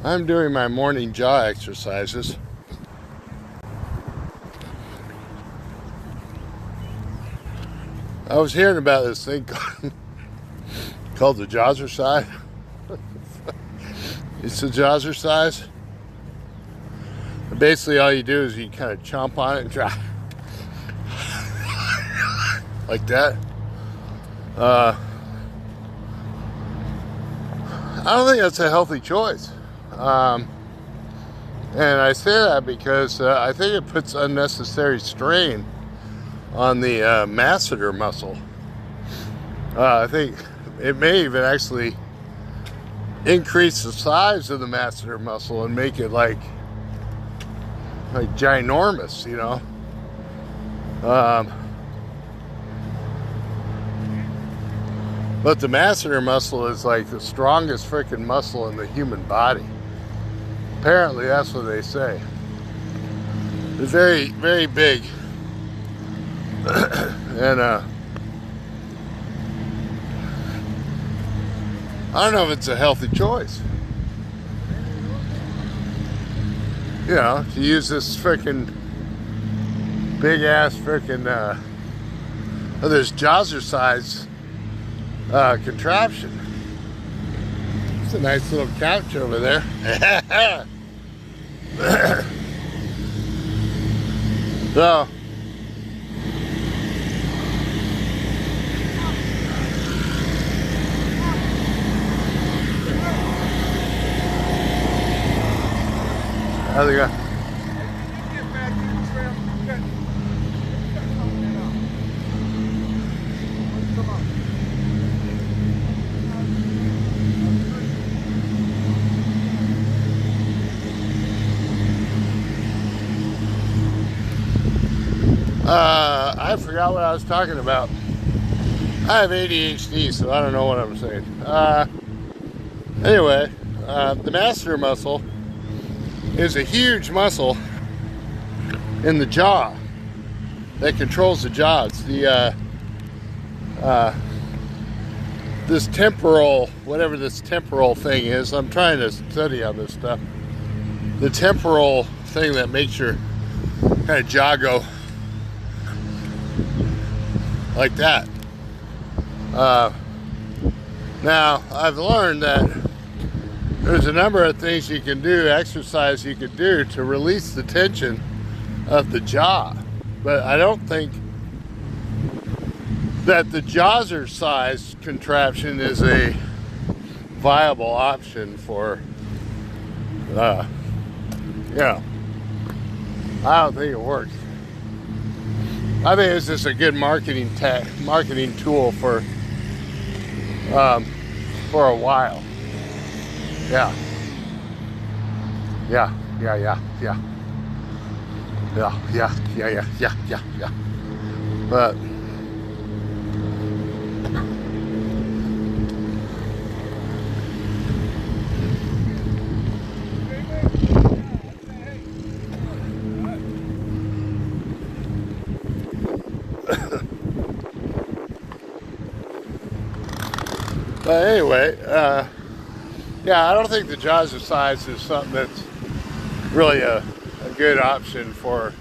I'm doing my morning jaw exercises. I was hearing about this thing called the Jazzercise. It's the Jazzercise. Basically, all you do is you kind of chomp on it and try like that. I don't think that's a healthy choice. And I say that because I think it puts unnecessary strain on the masseter muscle. I think it may even actually increase the size of the masseter muscle and make it like ginormous, you know. But the masseter muscle is like the strongest freaking muscle in the human body. Apparently, that's what they say. It's very, very big. And I don't know if it's a healthy choice. You know, to use this freaking big ass freaking this Jazzercise contraption. It's a nice little couch over there. So how's it going? I forgot what I was talking about. I have ADHD, so I don't know what I'm saying. Anyway, the masseter muscle is a huge muscle in the jaw that controls the jaw. It's the this temporal, whatever this temporal thing is. I'm trying to study on this stuff. The temporal thing that makes your kind of jaw like that. Now, I've learned that there's a number of things you can do, exercise you can do to release the tension of the jaw. But I don't think that the Jazzercise contraption is a viable option for, I don't think it works. I think it's just a good marketing tool for a while. Yeah. But But anyway, I don't think the Jazzercise is something that's really a good option for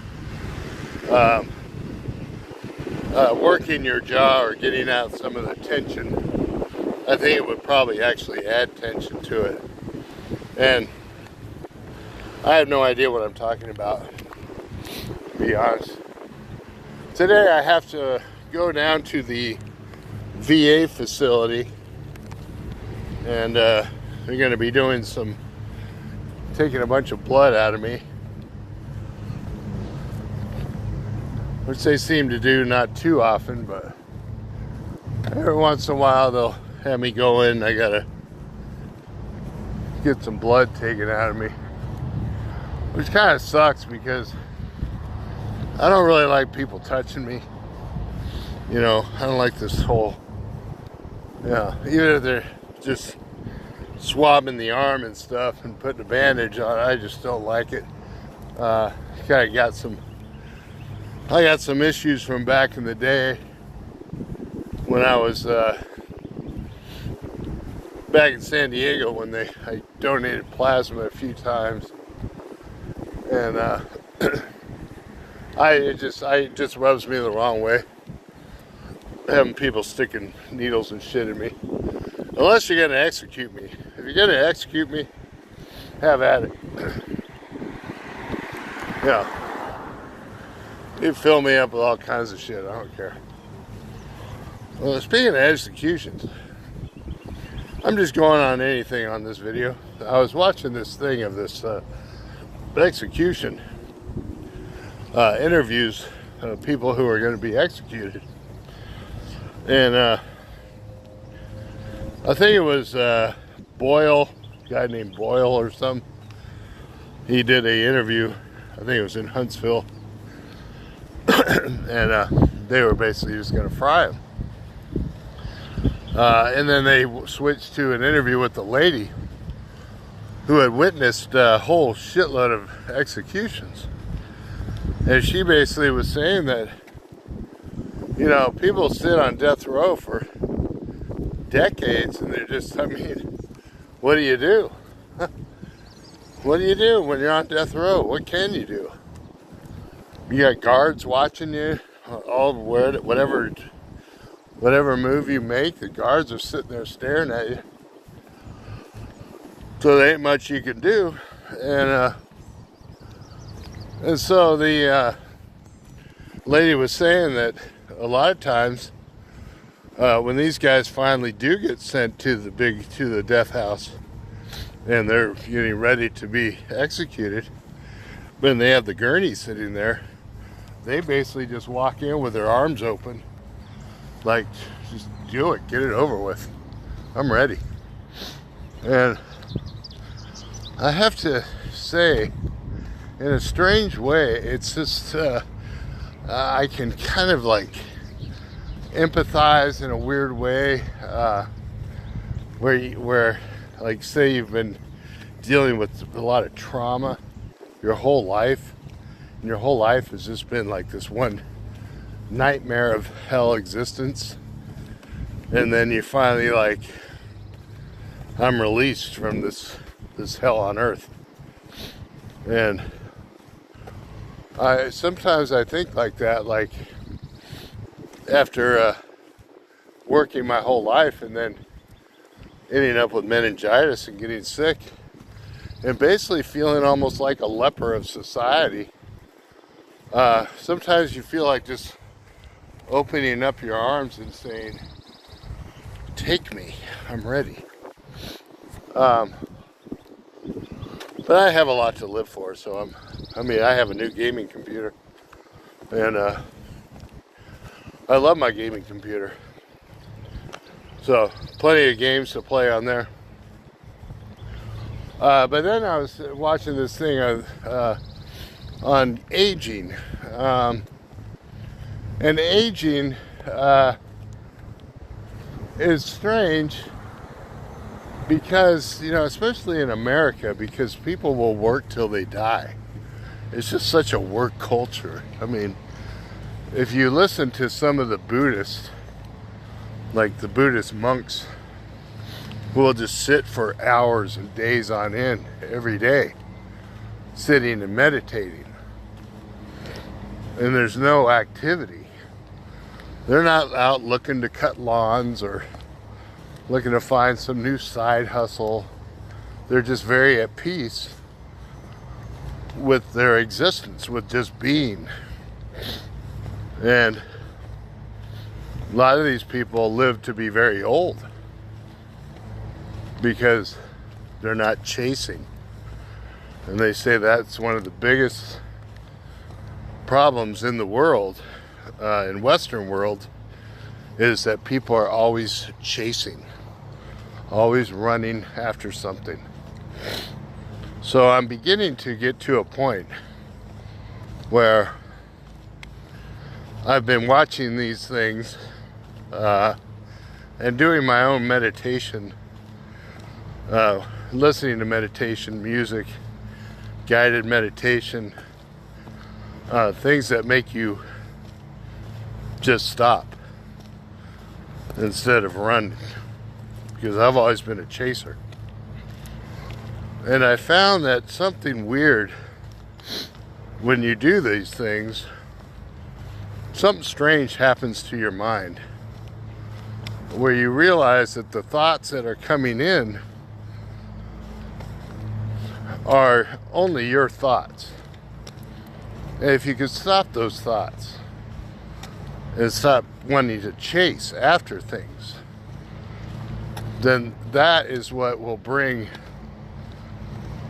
working your jaw or getting out some of the tension. I think it would probably actually add tension to it. And I have no idea what I'm talking about, to be honest. Today I have to go down to the VA facility, and they're going to be doing taking a bunch of blood out of me, which they seem to do not too often, but every once in a while they'll have me go in. I gotta get some blood taken out of me, which kind of sucks because I don't really like people touching me. You know, I don't like this whole, even if they're just swabbing the arm and stuff and putting a bandage on it, I just don't like it. I got some issues from back in the day when I was back back in San Diego when I donated plasma a few times, and it just rubs me the wrong way having people sticking needles and shit in me. Unless you're gonna execute me. If you're gonna execute me, have at it. Yeah. You fill me up with all kinds of shit. I don't care. Well, speaking of executions, I'm just going on anything on this video. I was watching this thing of this execution interviews of people who are going to be executed, and I think it was Boyle, a guy named Boyle or something. He did a interview. I think it was in Huntsville, and they were basically just going to fry him. And then they switched to an interview with the lady who had witnessed a whole shitload of executions. And she basically was saying that, you know, people sit on death row for decades and they're just, I mean, what do you do? What do you do when you're on death row? What can you do? You got guards watching you, whatever move you make, the guards are sitting there staring at you. So there ain't much you can do. And so the lady was saying that a lot of times when these guys finally do get sent to the death house and they're getting ready to be executed, when they have the gurney sitting there, they basically just walk in with their arms open, like, just do it, get it over with. I'm ready. And I have to say, in a strange way, it's just, I can kind of like empathize in a weird way, where like, say you've been dealing with a lot of trauma your whole life, and your whole life has just been like this one nightmare of hell existence, and then you finally like, I'm released from this hell on earth. And sometimes I think like that, like after working my whole life and then ending up with meningitis and getting sick and basically feeling almost like a leper of society. Sometimes you feel like just opening up your arms and saying, take me, I'm ready. But I have a lot to live for, so I have a new gaming computer, and I love my gaming computer. So plenty of games to play on there. But then I was watching this thing on aging, and aging is strange because, you know, especially in America, because people will work till they die. It's just such a work culture. I mean, if you listen to some of the Buddhists, like the Buddhist monks, who will just sit for hours and days on end every day, sitting and meditating, and there's no activity. They're not out looking to cut lawns or looking to find some new side hustle. They're just very at peace with their existence, with just being. And a lot of these people live to be very old because they're not chasing. And they say that's one of the biggest problems in the world, in Western world, is that people are always chasing, always running after something. So I'm beginning to get to a point where I've been watching these things and doing my own meditation, listening to meditation music, guided meditation, things that make you just stop instead of running. because I've always been a chaser. And I found that something weird when you do these things, something strange happens to your mind, where you realize that the thoughts that are coming in are only your thoughts. And if you could stop those thoughts and stop wanting to chase after things, then that is what will bring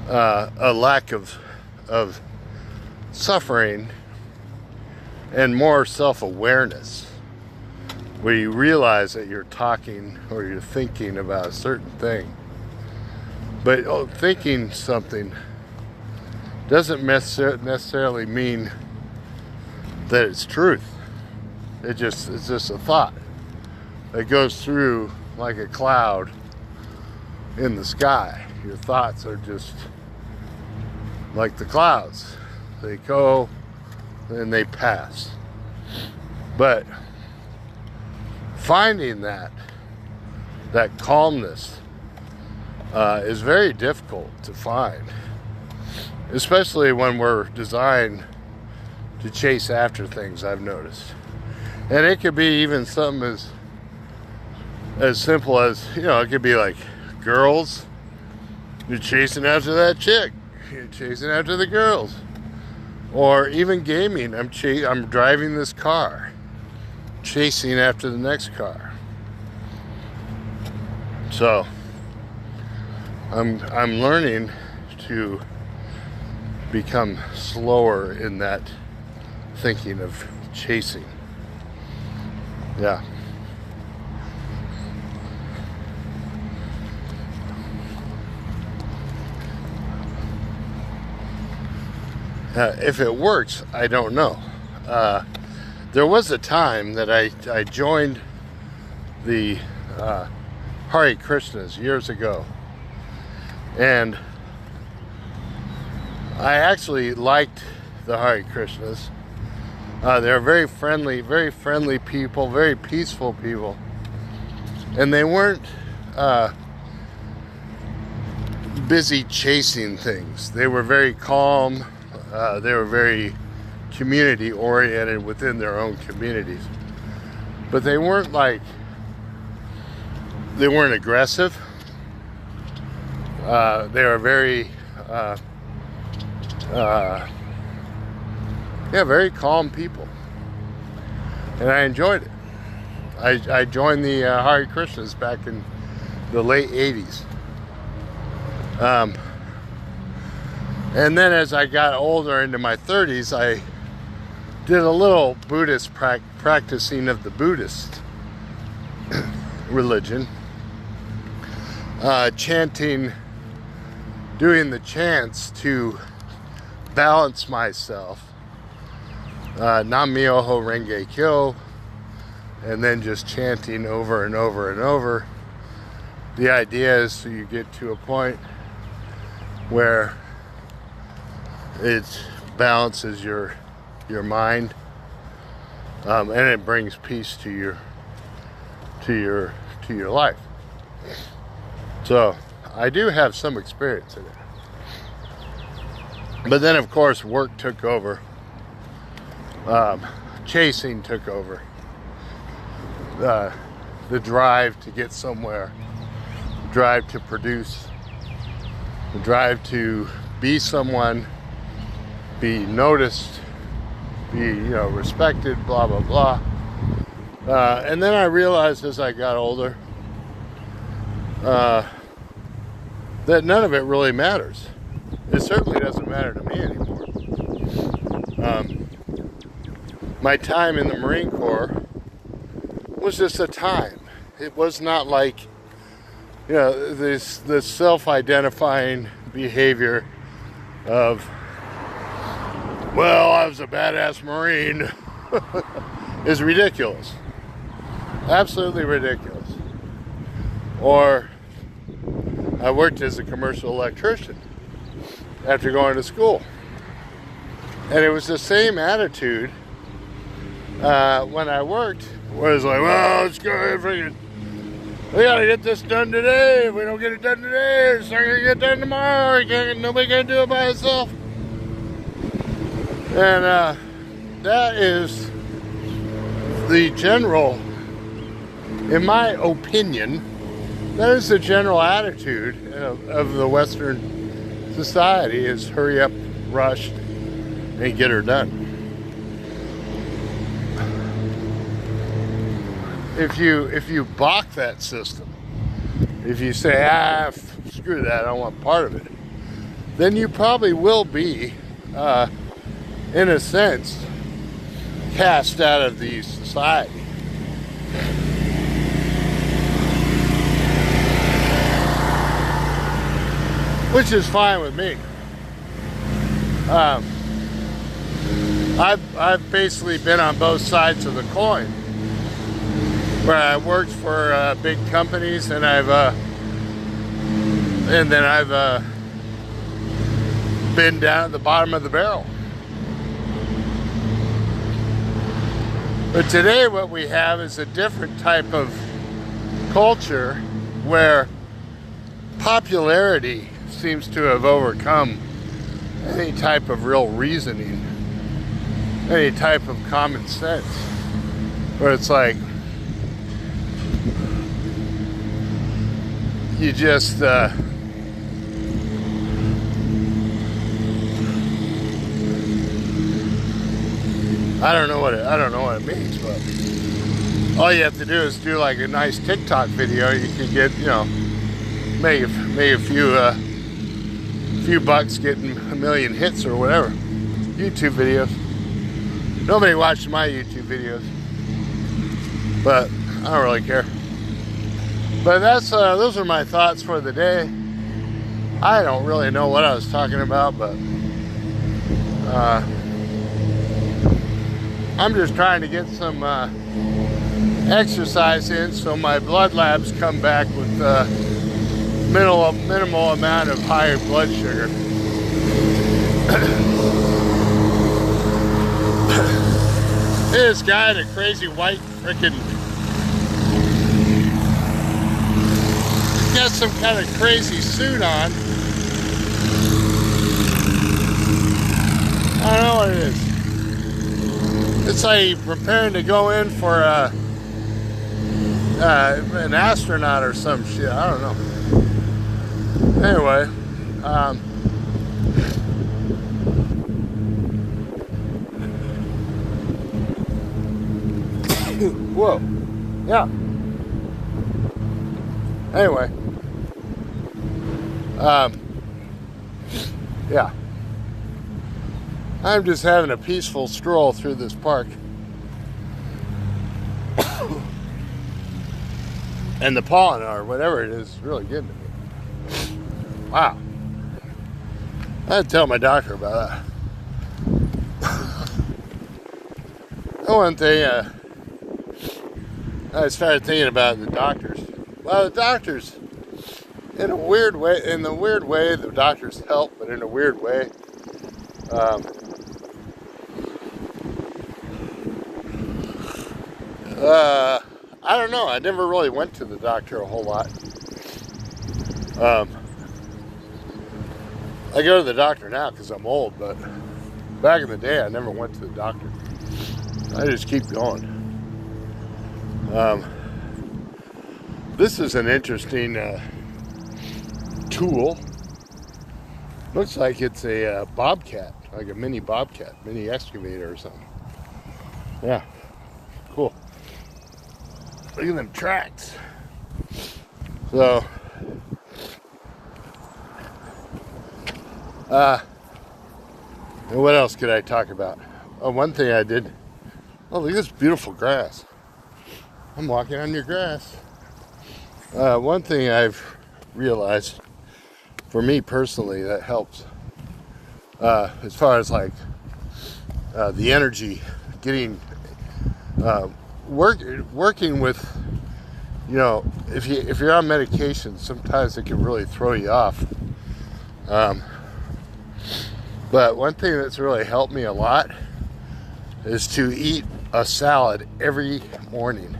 a lack of suffering and more self-awareness, where you realize that you're talking or you're thinking about a certain thing. But thinking something doesn't necessarily mean that it's truth. It's just a thought that goes through like a cloud in the sky. Your thoughts are just like the clouds. They go and they pass. But finding that calmness is very difficult to find, especially when we're designed to chase after things, I've noticed. And it could be even something as simple as, it could be like girls. You're chasing after that chick. You're chasing after the girls. Or even gaming. I'm driving this car, chasing after the next car. So I'm learning to become slower in that thinking of chasing. Yeah. If it works, I don't know. There was a time that I joined the Hare Krishnas years ago, and I actually liked the Hare Krishnas. They're very friendly people, very peaceful people, and they weren't busy chasing things. They were very calm. They were very community oriented within their own communities, but they weren't aggressive. They were very very calm people, and I enjoyed it. I joined the Hare Krishnas back in the late 80s. And then as I got older, into my 30s, I did a little Buddhist practicing of the Buddhist religion. Chanting, doing the chants to balance myself. Nam Myoho Renge Kyo, and then just chanting over and over and over. The idea is so you get to a point where it balances your mind, and it brings peace to your life. So I do have some experience in it, but then of course work took over. Chasing took over. The drive to get somewhere, the drive to produce, the drive to be someone, be noticed, be respected, blah blah blah. And then I realized as I got older that none of it really matters. It certainly doesn't matter to me anymore. My time in the Marine Corps was just a time. It was not like, this self-identifying behavior of, well, I was a badass Marine, is ridiculous. Absolutely ridiculous. Or I worked as a commercial electrician after going to school. And it was the same attitude when I worked, where it's like, well, let's go ahead and We gotta get this done today. If we don't get it done today, it's not gonna get done tomorrow. Nobody can do it by itself. And that is the general, in my opinion, that is the general attitude of the Western society, is hurry up, rush, and get her done. If you balk that system, if you say, screw that, I don't want part of it, then you probably will be, in a sense, cast out of the society. Which is fine with me. I've basically been on both sides of the coin, where I worked for big companies, and then I've been down at the bottom of the barrel. But today what we have is a different type of culture where popularity seems to have overcome any type of real reasoning, any type of common sense, where it's like you just I don't know what it means, but all you have to do is do like a nice TikTok video. You can get, maybe a few bucks getting a million hits or whatever. YouTube videos. Nobody watches my YouTube videos, but I don't really care. But those are my thoughts for the day. I don't really know what I was talking about, but I'm just trying to get some exercise in, so my blood labs come back with minimal amount of higher blood sugar. This guy in a crazy white frickin', got some kind of crazy suit on. I don't know what it is. It's like preparing to go in for an astronaut or some shit. I don't know. Anyway, whoa, yeah. Anyway, yeah. I'm just having a peaceful stroll through this park. And the pollen, or whatever it is really getting to me. Wow. I had to tell my doctor about that. One thing, I started thinking about the doctors. Well, the doctors, in the weird way, the doctors help, but in a weird way, I don't know. I never really went to the doctor a whole lot. I go to the doctor now because I'm old, but back in the day, I never went to the doctor. I just keep going. This is an interesting tool. Looks like it's a bobcat, like a mini bobcat, mini excavator or something. Yeah, cool. Look at them tracks. So, and what else could I talk about? Oh, one thing I did. Oh, look at this beautiful grass. I'm walking on your grass. One thing I've realized, for me personally, that helps, as far as like the energy, getting working with, if you're on medication, sometimes it can really throw you off. But one thing that's really helped me a lot is to eat a salad every morning,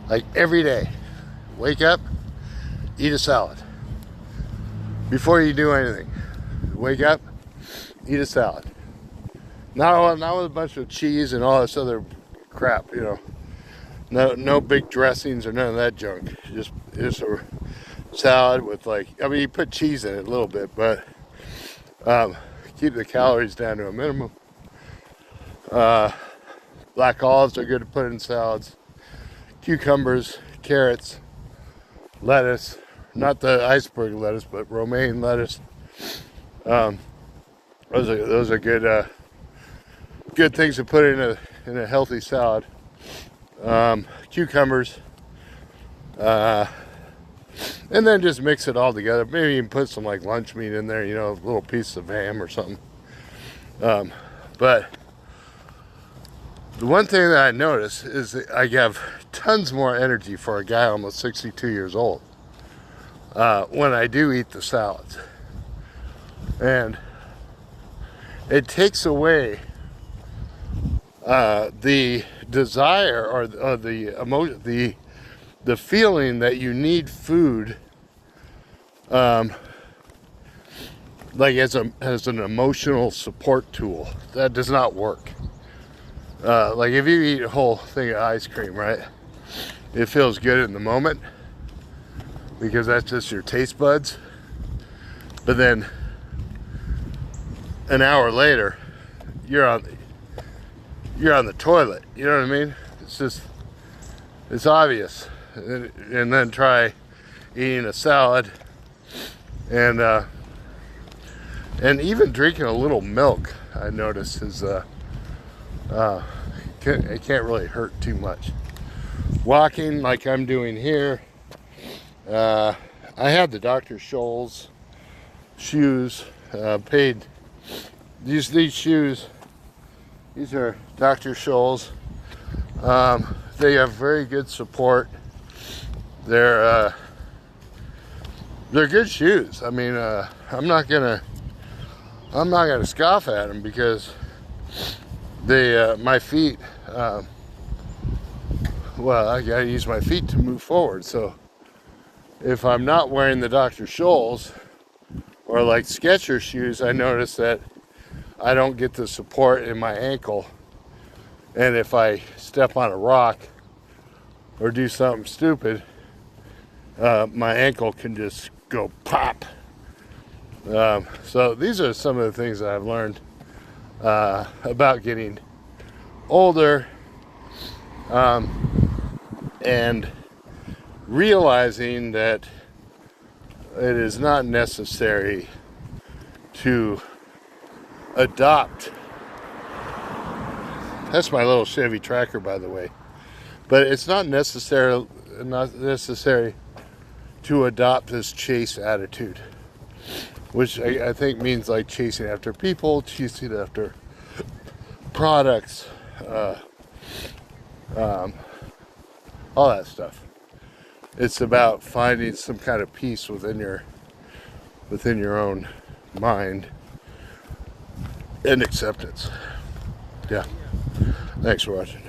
like every day. Wake up, eat a salad. Before you do anything, wake up, eat a salad. Not with a bunch of cheese and all this other crap, you know. No big dressings or none of that junk. Just a salad with, like, I mean, you put cheese in it a little bit, but keep the calories down to a minimum. Black olives are good to put in salads. Cucumbers, carrots, lettuce, not the iceberg lettuce, but romaine lettuce. Those are good things to put in a healthy salad. Cucumbers, and then just mix it all together. Maybe even put some like lunch meat in there, you know, a little piece of ham or something. But the one thing that I notice is that I have tons more energy for a guy almost 62 years old when I do eat the salads. And it takes away the desire or the emotion, the feeling that you need food, like as an emotional support tool. That does not work. Like if you eat a whole thing of ice cream, right? It feels good in the moment because that's just your taste buds. But then an hour later, you're on the toilet. You know what I mean? It's obvious. And then try eating a salad and even drinking a little milk. I notice is it can't really hurt too much. Walking like I'm doing here. I had the Dr. Scholl's shoes. Paid these shoes. These are Dr. Scholl's. They have very good support. They're good shoes. I mean, I'm not gonna scoff at them because my feet. Well, I gotta use my feet to move forward. So if I'm not wearing the Dr. Scholl's or like Skechers shoes, I notice that I don't get the support in my ankle. And if I step on a rock or do something stupid, my ankle can just go pop. So these are some of the things that I've learned about getting older, and realizing that it is not necessary to adopt. That's my little Chevy Tracker, by the way. But it's not necessary to adopt this chase attitude, which I think means like chasing after people, chasing after products, all that stuff. It's about finding some kind of peace within your own mind and acceptance. Yeah. Thanks for watching.